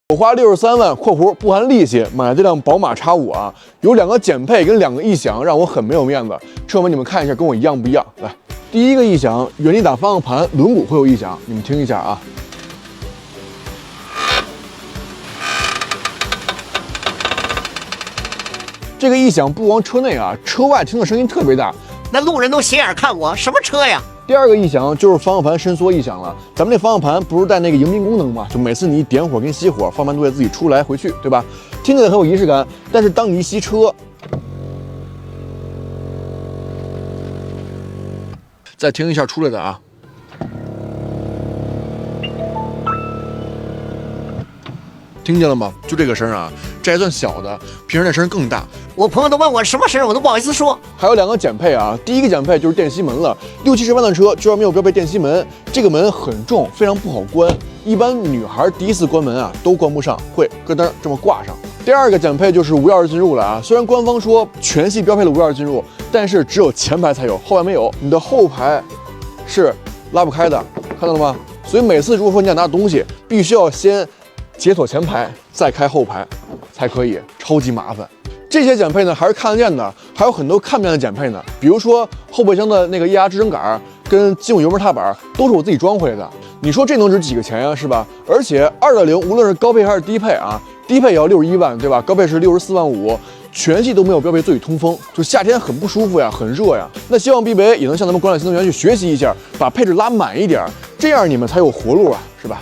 我花63万（括弧不含利息）买了这辆宝马 X5啊，有2个减配跟2个异响，让我很没有面子。车友们，你们看一下，跟我一样不一样？来，第一个异响，原地打方向盘轮毂会有异响，你们听一下啊。这个异响不光车内啊，车外听的声音特别大，那路人都斜眼看我，什么车呀？第二个异响就是方向盘伸缩异响了。咱们这方向盘不是带那个迎宾功能吗？就每次你一点火跟熄火，方向盘都会自己出来回去，对吧？听起来很有仪式感。但是当你一熄车，再听一下出来的啊，听见了吗？就这个声啊，这还算小的，平时那声更大。我朋友都问我什么声，我都不好意思说。还有2个减配啊，第一个减配就是电吸门了，60-70万的车居然没有标配电吸门，这个门很重，非常不好关，一般女孩第一次关门啊都关不上，会咯噔这么挂上。第二个减配就是无钥匙进入了啊，虽然官方说全系标配了无钥匙进入，但是只有前排才有，后排没有，你的后排是拉不开的，看到了吗？所以每次如果说你想拿东西，必须要先解锁前排，再开后排才可以，超级麻烦。这些减配呢还是看得见的，还有很多看不见的减配呢。比如说后备箱的那个液压支撑杆跟金属油门踏板都是我自己装回来的。你说这能值几个钱呀，是吧？而且2.0无论是高配还是低配啊，低配也要61万，对吧？高配是64.5万，全系都没有标配座椅通风，就夏天很不舒服呀，很热呀。那希望 BBA 也能向咱们广汽新能源去学习一下，把配置拉满一点，这样你们才有活路啊，是吧？